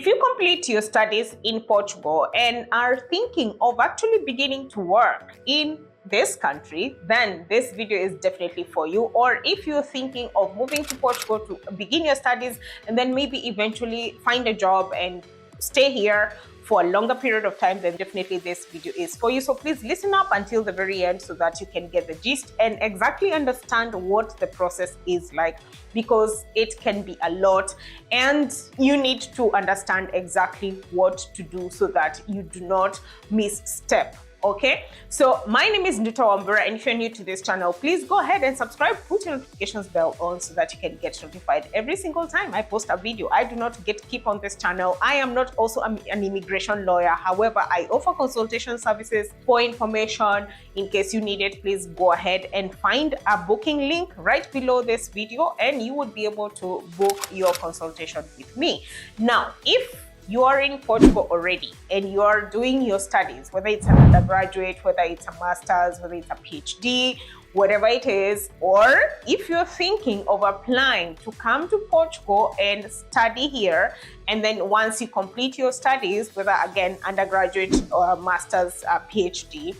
you complete your studies in Portugal and are thinking of actually beginning to work in this country, then this video is definitely for you. Or if you're thinking of moving to Portugal to begin your studies and then maybe eventually find a job and stay here for a longer period of time, then definitely this video is for you. So please listen up until the very end so that you can get the gist and exactly understand what the process is like, because it can be a lot and you need to understand exactly what to do so that you do not misstep. Okay, so my name is Nduta Wambura, and if you're new to this channel, please go ahead and subscribe, put your notifications bell on so that you can get notified every single time I post a video. I do not keep on this channel. I am not also an immigration lawyer. However, I offer consultation services. For information, in case you need it, please go ahead and find a booking link right below this video and you would be able to book your consultation with me. Now, if you are in Portugal already and you are doing your studies, whether it's an undergraduate, whether it's a master's, whether it's a PhD, whatever it is, or if you're thinking of applying to come to Portugal and study here, and then once you complete your studies, whether again undergraduate or master's, PhD,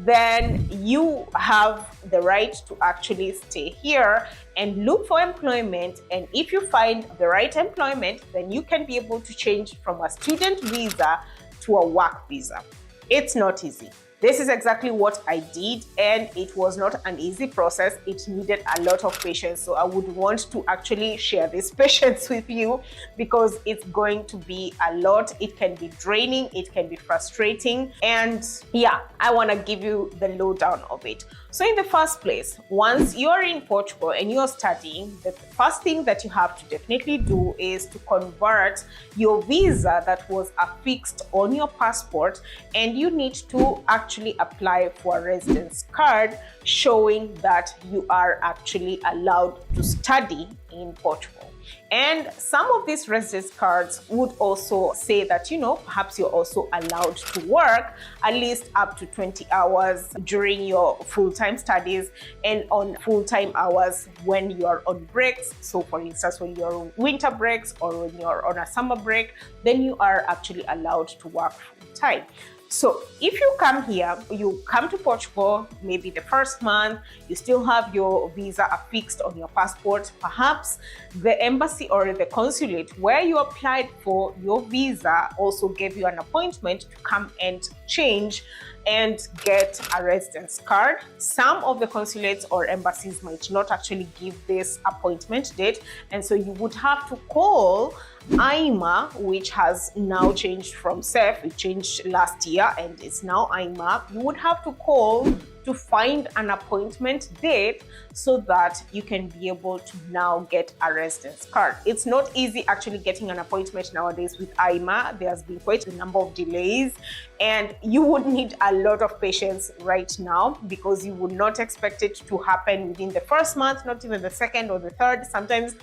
then you have the right to actually stay here and look for employment. And if you find the right employment, then you can be able to change from a student visa to a work visa. It's not easy. This is exactly what I did, and it was not an easy process. It needed a lot of patience. So I would want to actually share this patience with you because it's going to be a lot. It can be draining, it can be frustrating. And yeah, I want to give you the lowdown of it. So in the first place, once you're in Portugal and you're studying, the first thing that you have to definitely do is to convert your visa that was affixed on your passport, and you need to actually apply for a residence card showing that you are actually allowed to study in Portugal. And some of these residence cards would also say that, perhaps you're also allowed to work at least up to 20 hours during your full-time studies and on full-time hours when you are on breaks. So for instance, when you're on winter breaks or when you're on a summer break, then you are actually allowed to work full-time. So if you come here, you come to Portugal, maybe the first month, you still have your visa affixed on your passport. Perhaps the embassy or the consulate where you applied for your visa also gave you an appointment to come and change and get a residence card. Some of the consulates or embassies might not actually give this appointment date, and so you would have to call IMA, which has now changed from SEF. It changed last year and it's now IMA. You would have to call to find an appointment date so that you can be able to now get a residence card. It's not easy actually getting an appointment nowadays with IMA. There has been quite a number of delays and you would need a lot of patience right now because you would not expect it to happen within the first month, not even the second or the third. Sometimes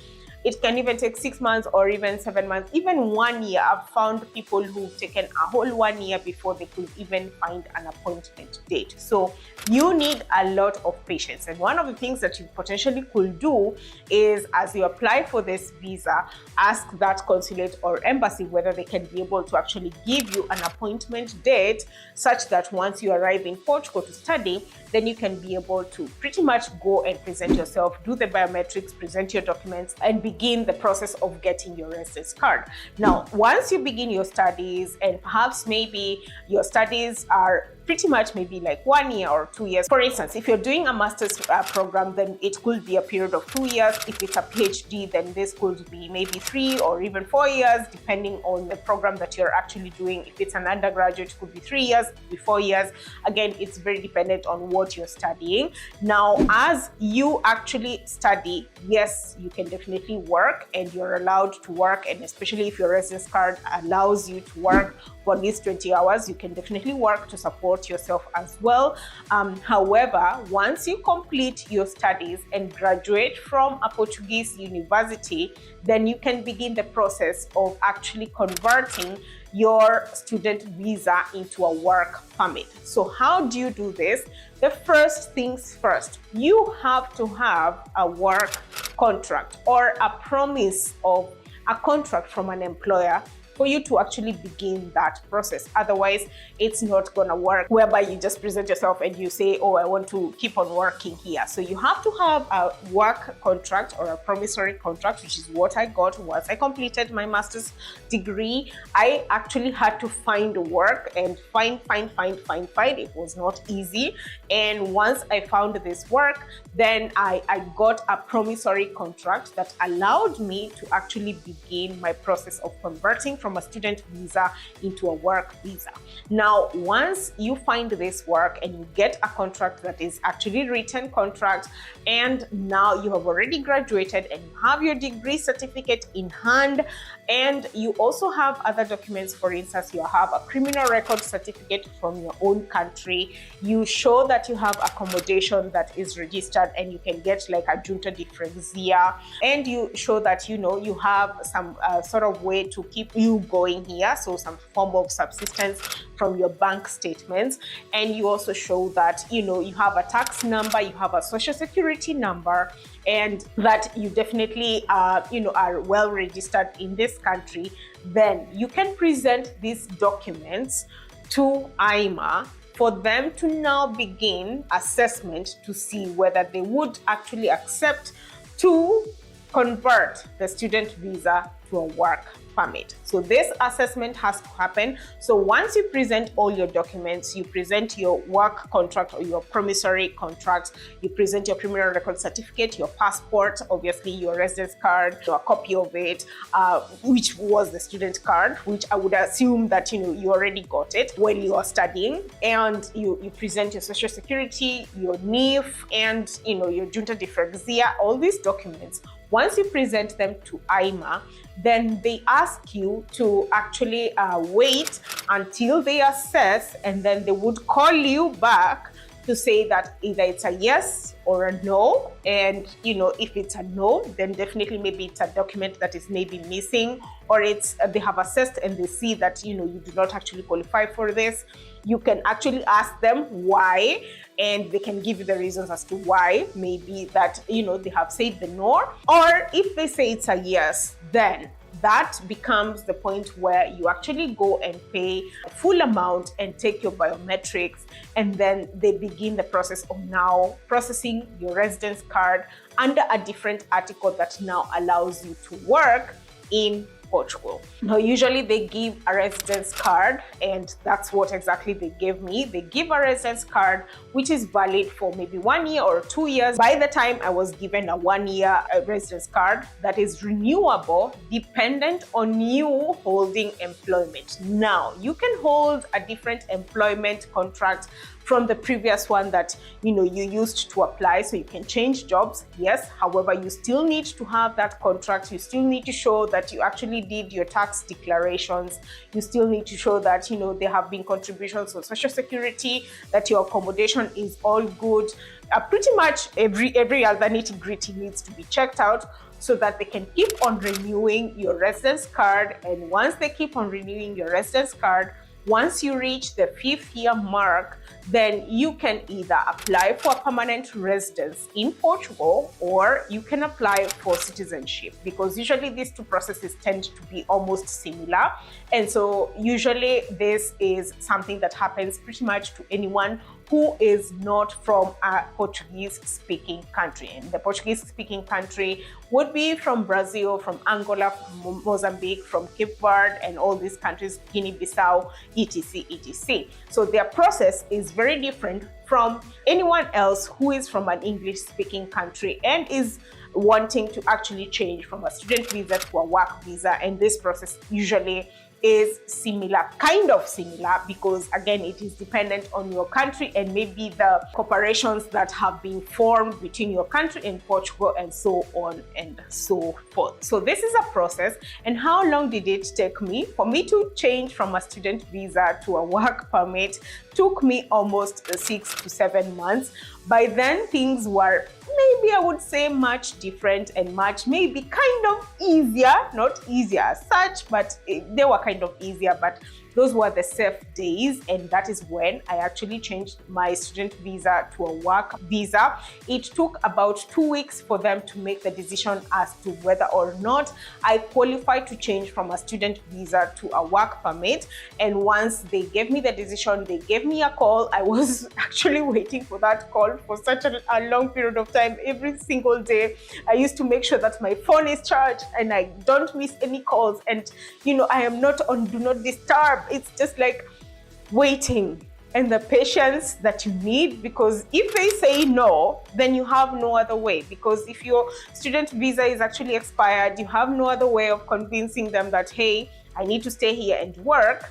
it can even take 6 months or even 7 months, even 1 year. I've found people who've taken a whole 1 year before they could even find an appointment date. So you need a lot of patience. And one of the things that you potentially could do is, as you apply for this visa, ask that consulate or embassy whether they can be able to actually give you an appointment date such that once you arrive in Portugal to study, then you can be able to pretty much go and present yourself, do the biometrics, present your documents, and begin the process of getting your residence card. Now, once you begin your studies, and perhaps maybe your studies are pretty much maybe like 1 year or 2 years. For instance, if you're doing a master's program, then it could be a period of 2 years. If it's a PhD, then this could be maybe 3 or even 4 years, depending on the program that you're actually doing. If it's an undergraduate, it could be 3 years, it could be 4 years. Again, it's very dependent on what you're studying. Now, as you actually study, yes, you can definitely work and you're allowed to work. And especially if your residence card allows you to work for at least 20 hours, you can definitely work to support yourself as well. However, once you complete your studies and graduate from a Portuguese university, then you can begin the process of actually converting your student visa into a work permit. So how do you do this? The first things first, you have to have a work contract or a promise of a contract from an employer for you to actually begin that process. Otherwise, it's not gonna work whereby you just present yourself and you say, oh, I want to keep on working here. So you have to have a work contract or a promissory contract, which is what I got once I completed my master's degree. I actually had to find work and find. It was not easy. And once I found this work, then I got a promissory contract that allowed me to actually begin my process of converting from a student visa into a work visa. Now, once you find this work and you get a contract that is actually written contract, and now you have already graduated and you have your degree certificate in hand, and you also have other documents. For instance, you have a criminal record certificate from your own country. You show that you have accommodation that is registered and you can get like a junta de freguesia, and you show that you have some sort of way to keep you going here, so some form of subsistence from your bank statements. And you also show that you have a tax number, you have a social security number, and that you definitely are well registered in this country. Then you can present these documents to IMA for them to now begin assessment to see whether they would actually accept to convert the student visa to a work permit. So this assessment has to happen. So once you present all your documents, you present your work contract or your promissory contract, you present your criminal record certificate, your passport, obviously your residence card, a copy of it, which was the student card, which I would assume that you already got it when you are studying, and you present your social security, your NIF, and your junta de freguesia, all these documents. Once you present them to IMA, then they ask you to actually wait until they assess, and then they would call you back to say that either it's a yes or a no. And if it's a no, then definitely maybe it's a document that is maybe missing, or it's they have assessed and they see that you do not actually qualify for this. You can actually ask them why, and they can give you the reasons as to why. Maybe that they have said the no, or if they say it's a yes, then that becomes the point where you actually go and pay a full amount and take your biometrics, and then they begin the process of now processing your residence card under a different article that now allows you to work in Portugal. Now, usually they give a residence card, and that's what exactly they gave me. They give a residence card which is valid for maybe 1 year or 2 years. By the time I was given a 1 year residence card that is renewable dependent on you holding employment. Now, you can hold a different employment contract from the previous one that you used to apply, so you can change jobs, yes. However, you still need to have that contract. You still need to show that you actually did your tax declarations. You still need to show that there have been contributions on social security, that your accommodation is all good. Pretty much every other nitty-gritty needs to be checked out, so that they can keep on renewing your residence card. And once they keep on renewing your residence card, once you reach the 5th year mark, then you can either apply for a permanent residence in Portugal, or you can apply for citizenship, because usually these two processes tend to be almost similar. And so usually this is something that happens pretty much to anyone who is not from a Portuguese-speaking country. And the Portuguese-speaking country would be from Brazil, from Angola, from Mozambique, from Cape Verde, and all these countries, Guinea-Bissau, etc., etc. So their process is very different from anyone else who is from an English-speaking country and is wanting to actually change from a student visa to a work visa. And this process usually is similar, kind of similar, because again, it is dependent on your country and maybe the corporations that have been formed between your country and Portugal, and so on and so forth. So this is a process. And how long did it take me? For me to change from a student visa to a work permit took me almost 6 to 7 months. By then, things were maybe, I would say, much different and much maybe kind of easier, not easier as such, but they were kind kind of easier, but those were the safe days, and that is when I actually changed my student visa to a work visa. It took about 2 weeks for them to make the decision as to whether or not I qualified to change from a student visa to a work permit. And once they gave me the decision, they gave me a call. I was actually waiting for that call for such a long period of time. Every single day, I used to make sure that my phone is charged and I don't miss any calls. And, I am not on do not disturb. It's just like waiting and the patience that you need, because if they say no, then you have no other way. Because if your student visa is actually expired, you have no other way of convincing them that, hey, I need to stay here and work.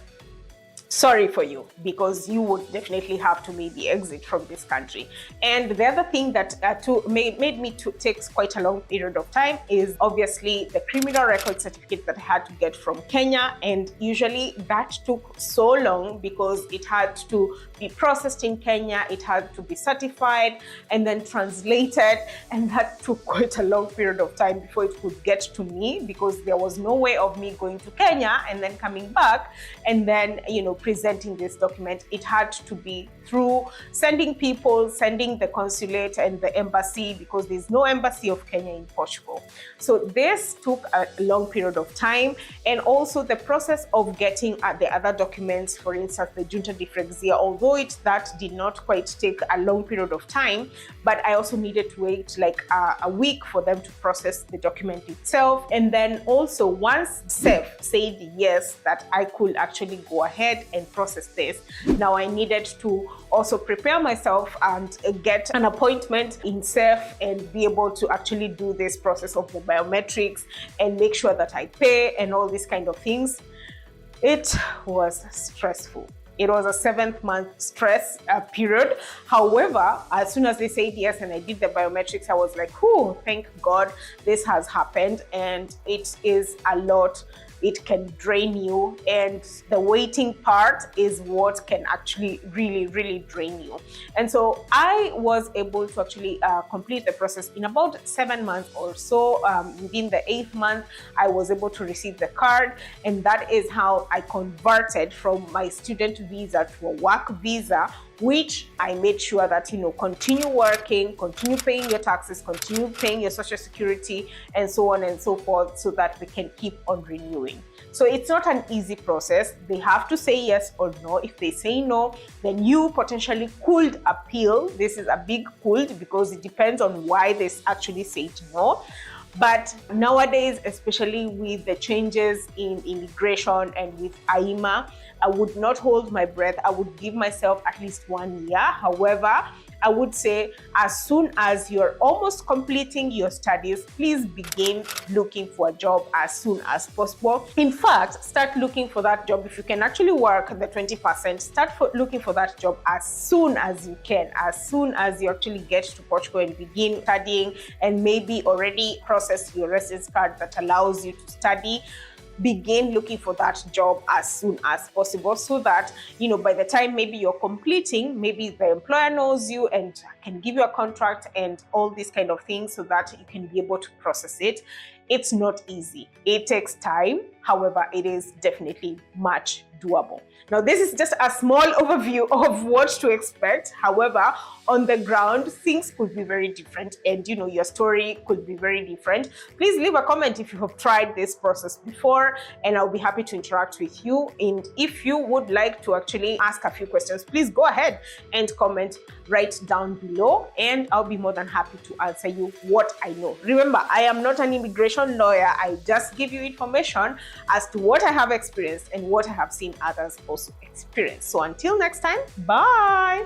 Sorry for you, because you would definitely have to maybe exit from this country. And the other thing that made me to take quite a long period of time is obviously the criminal record certificate that I had to get from Kenya. And usually that took so long because it had to be processed in Kenya, it had to be certified and then translated, and that took quite a long period of time before it could get to me, because there was no way of me going to Kenya and then coming back and then presenting this document. It had to be through sending the consulate and the embassy, because there's no embassy of Kenya in Portugal. So this took a long period of time. And also the process of getting the other documents, for instance, the junta de freguesia, although that did not quite take a long period of time, but I also needed to wait like a week for them to process the document itself. And then also once SEF said yes, that I could actually go ahead and process this, now I needed to also prepare myself and get an appointment in SEF and be able to actually do this process of the biometrics and make sure that I pay and all these kind of things. It was stressful. It was a 7th-month stress period. However, as soon as they said yes and I did the biometrics, I was like, oh, thank God this has happened. And it is a lot. It can drain you, and the waiting part is what can actually really, really drain you. And so I was able to actually complete the process in about 7 months or so. Within the 8th month, I was able to receive the card, and that is how I converted from my student visa to a work visa, which I made sure that, continue working, continue paying your taxes, continue paying your social security, and so on and so forth, so that we can keep on renewing. So it's not an easy process. They have to say yes or no. If they say no, then you potentially could appeal. This is a big could, because it depends on why they actually say no. But nowadays, especially with the changes in immigration and with AIMA, I would not hold my breath. I would give myself at least 1 year. However, I would say as soon as you're almost completing your studies, please begin looking for a job as soon as possible. In fact, start looking for that job. If you can actually work the 20%, start looking for that job as soon as you can, as soon as you actually get to Portugal and begin studying, and maybe already process your residence card that allows you to study. Begin looking for that job as soon as possible, so that by the time maybe you're completing, maybe the employer knows you and can give you a contract and all these kind of things, so that you can be able to process it. It's not easy. It takes time. However, it is definitely much doable. Now, this is just a small overview of what to expect. However, on the ground, things could be very different, and your story could be very different. Please leave a comment if you have tried this process before, and I'll be happy to interact with you. And if you would like to actually ask a few questions, please go ahead and comment right down below, and I'll be more than happy to answer you what I know. Remember, I am not an immigration lawyer. I just give you information as to what I have experienced and what I have seen others also experience. So until next time, bye.